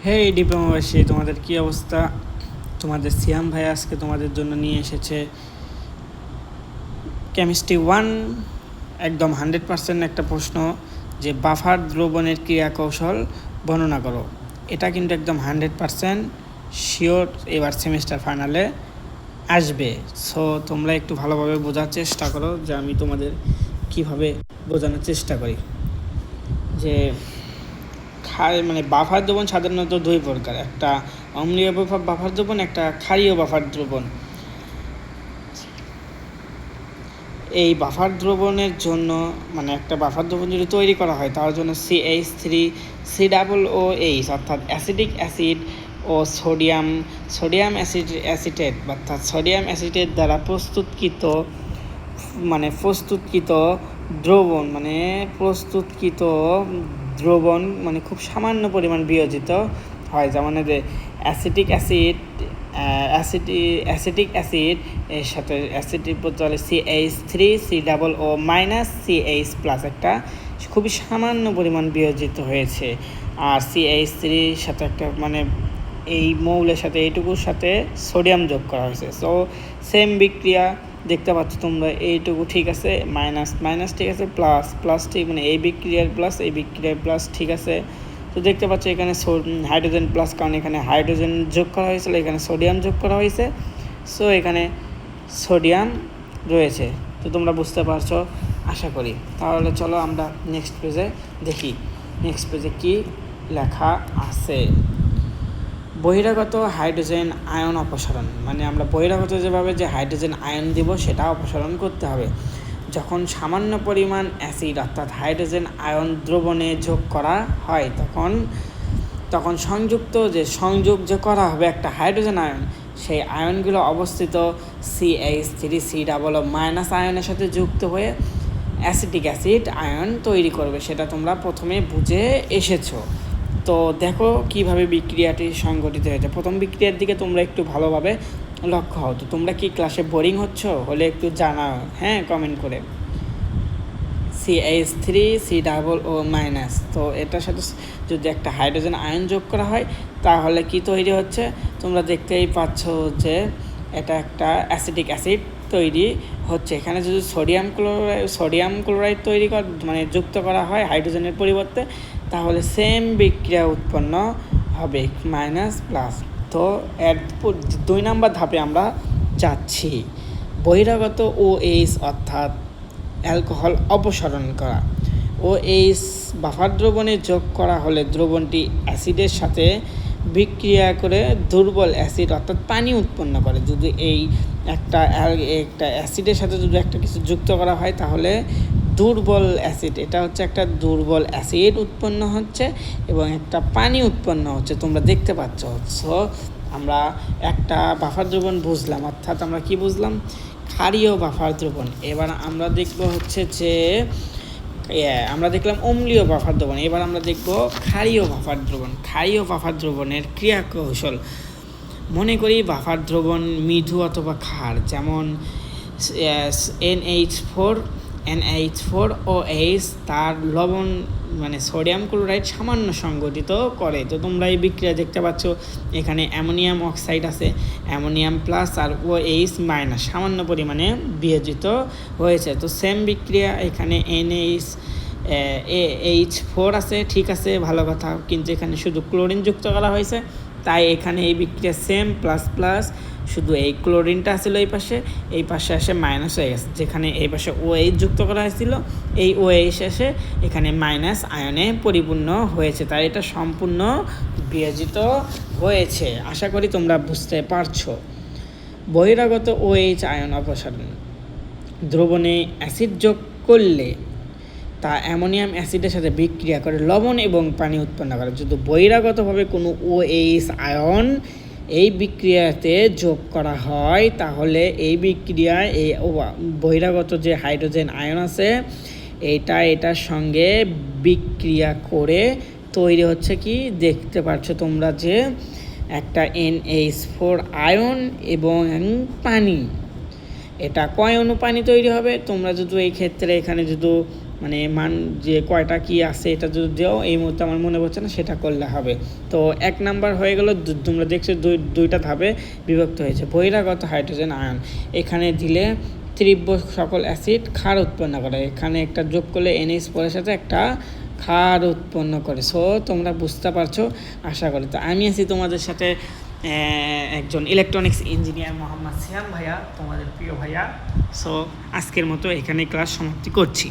হে ডিপ্লোমাবাসী, তোমাদের কি অবস্থা? তোমাদের সিয়াম ভাই আজকে তোমাদের জন্য নিয়ে এসেছে কেমিস্ট্রি 1, একদম 100% একটা প্রশ্ন, যে বাফার দ্রবণের ক্রিয়া কৌশল বর্ণনা করো। এটা কিন্তু একদম 100% শিওর এবার সেমিস্টার ফাইনালে আসবে। সো তোমরা একটু ভালোভাবে বোঝার চেষ্টা করো, যে আমি তোমাদের কিভাবে বোঝানোর চেষ্টা করি। যে মানে বাফার দ্রবণ সাধারণত দুই প্রকার, একটা অম্লীয় বাফার দ্রবণ, একটা ক্ষারীয় বাফার দ্রবণ। এই বাফার দ্রবণের জন্য মানে একটা বাফার দ্রবণ যদি তৈরি করা হয় তার জন্য CH3COOH অর্থাৎ অ্যাসিডিক অ্যাসিড ও সোডিয়াম অ্যাসিটেট অর্থাৎ সোডিয়াম অ্যাসিটেট দ্বারা প্রস্তুতকৃত দ্রবণ মানে খুব সামান্য পরিমাণ বিয়োজিত হয়। যেমন যে অ্যাসিটিক অ্যাসিড এর সাথে অ্যাসিডিক বলতে হলে CH3COO CH+, একটা খুবই সামান্য পরিমাণ বিয়োজিত হয়েছে। আর CH3 সাথে একটা মানে এই মৌলের সাথে এইটুকুর সাথে সোডিয়াম যোগ করা হয়েছে। সো সেম বিক্রিয়া দেখতে পাচ্ছ তোমরা, এইটুকু ঠিক আছে, মাইনাস ঠিক আছে, প্লাস ঠিক মানে এই বিক্রিয়ার প্লাস এই বিক্রিয়ার প্লাস ঠিক আছে। তো দেখতে পাচ্ছ এখানে হাইড্রোজেন প্লাস, কারণ এখানে হাইড্রোজেন যোগ করা হয়েছিল, এখানে সোডিয়াম যোগ করা হয়েছে। সো এখানে সোডিয়াম রয়েছে। তো তোমরা বুঝতে পারছো আশা করি। তাহলে চলো আমরা নেক্সট পেজে দেখি, নেক্সট পেজে কি লেখা আছে। বহিরাগত হাইড্রোজেন আয়ন অপসারণ, মানে আমরা বহিরাগত যেভাবে যে হাইড্রোজেন আয়ন দিব সেটা অপসারণ করতে হবে। যখন সামান্য পরিমাণ অ্যাসিড অর্থাৎ হাইড্রোজেন আয়ন দ্রবণে যোগ করা হয় তখন সংযোগ যে করা হবে একটা হাইড্রোজেন আয়ন, সেই আয়নগুলো অবস্থিত CH3COO- আয়নের সাথে যুক্ত হয়ে অ্যাসিটিক অ্যাসিড আয়ন তৈরি করবে। সেটা তোমরা প্রথমে বুঝে এসেছো। তো দেখো কিভাবে বিক্রিয়াটি সংঘটিত হয়েছে। প্রথম বিক্রিয়ার দিকে তোমরা একটু ভালোভাবে লক্ষ্য হও। তো তোমরা কি ক্লাসে বোরিং হলে একটু জানাও, হ্যাঁ, কমেন্ট করে। CH3COO-, তো এটার সাথে যদি একটা হাইড্রোজেন আয়ন যোগ করা হয় তাহলে কি তৈরি হচ্ছে, তোমরা দেখতেই পাচ্ছ যে এটা একটা অ্যাসিটিক অ্যাসিড তৈরি হচ্ছে। এখানে যদি সোডিয়াম ক্লোরাইড মানে যুক্ত করা হয় হাইড্রোজেনের পরিবর্তে, তাহলে সেম বিক্রিয়া উৎপন্ন হবে প্লাস। তো এর 2 নম্বর ধাপে আমরা যাচ্ছি। বহিরাগত OH অর্থাৎ অ্যালকোহল অপসারণ করা। OH বাফার দ্রবণে যোগ করা হলে দ্রবণটি অ্যাসিডের সাথে বিক্রিয়া করে দুর্বল অ্যাসিড অর্থাৎ পানি উৎপন্ন করে। যদি একটা অ্যাসিডের সাথে যদি একটা কিছু যুক্ত করা হয় তাহলে দুর্বল অ্যাসিড, এটা হচ্ছে একটা দুর্বল অ্যাসিড উৎপন্ন হচ্ছে এবং একটা পানি উৎপন্ন হচ্ছে, তোমরা দেখতে পাচ্ছ। সো আমরা একটা বাফার দ্রবণ বুঝলাম, অর্থাৎ আমরা কি বুঝলাম, ক্ষারীয় বাফার দ্রবণ। এবার আমরা দেখব হচ্ছে যে আমরা দেখলাম অম্লীয় বাফার দ্রবণ, এবার আমরা দেখব ক্ষারীয় বাফার দ্রবণ। ক্ষারীয় বাফার দ্রবণের ক্রিয়া কৌশল। মনে করি বাফার দ্রবণ মৃদু অথবা ক্ষার, যেমন NH4OH তার লবণ মানে সোডিয়াম ক্লোরাইড সামান্য সংগঠিত করে। তো তোমরা এই বিক্রিয়া দেখতে পাচ্ছ, এখানে অ্যামোনিয়াম অক্সাইড আছে, অ্যামোনিয়াম প্লাস আর OH মাইনাস সামান্য পরিমাণে বিয়োজিত হয়েছে। তো সেম বিক্রিয়া এখানে NH4 আছে, ঠিক আছে, ভালো কথা, কিন্তু এখানে শুধু ক্লোরিন যুক্ত করা হয়েছে, তাই এখানে এই বিক্রিয়া সেম প্লাস, শুধু এই ক্লোরিনটা ছিল এই পাশে এসে মাইনাস হয়ে গেছে। যেখানে এই পাশে OH যুক্ত করা হয়েছিল, এই OH এসে এখানে মাইনাস আয়নে পরিপূর্ণ হয়েছে, তাই এটা সম্পূর্ণ বিয়োজিত হয়েছে। আশা করি তোমরা বুঝতে পারছো। বহিরাগত OH আয়ন অপসারণ। দ্রবণে অ্যাসিড যোগ করলে তা অ্যামোনিয়াম অ্যাসিডের সাথে বিক্রিয়া করে লবণ এবং পানি উৎপন্ন করে। যদি বহিরাগতভাবে কোনো OH আয়ন এই বিক্রিয়াতে যোগ করা হয় তাহলে এই বিক্রিয়ায় এই বহিরাগত যে হাইড্রোজেন আয়ন আছে এটার সঙ্গে বিক্রিয়া করে তৈরি হচ্ছে কি, দেখতে পাচ্ছ তোমরা যে একটা NH4 আয়ন এবং পানি। এটা কয় অণু পানি তৈরি হবে, তোমরা যদি এই ক্ষেত্রে এখানে যদি মানে মান যে কয়টা কি আছে এটা যদি দেও এই মুহূর্তে আমার মনে পড়ছে না, সেটা করলে হবে। তো 1 নাম্বার হয়ে গেল, তোমরা দেখছো দুইটা ধাপে বিভক্ত হয়েছে। বহিরাগত হাইড্রোজেন আয়ন এখানে দিলে তীব্র সকল অ্যাসিড ক্ষার উৎপন্ন করে, এখানে একটা যোগ করলে NH4 এর সাথে একটা ক্ষার উৎপন্ন করে। সো তোমরা বুঝতে পারছো আশা করি। তো আমি আছি তোমাদের সাথে একজন ইলেকট্রনিক্স ইঞ্জিনিয়ার মোহাম্মদ সিয়াম ভাইয়া, তোমাদের প্রিয় ভাইয়া। সো আজকের মতো এখানে ক্লাস সমাপ্তি করছি।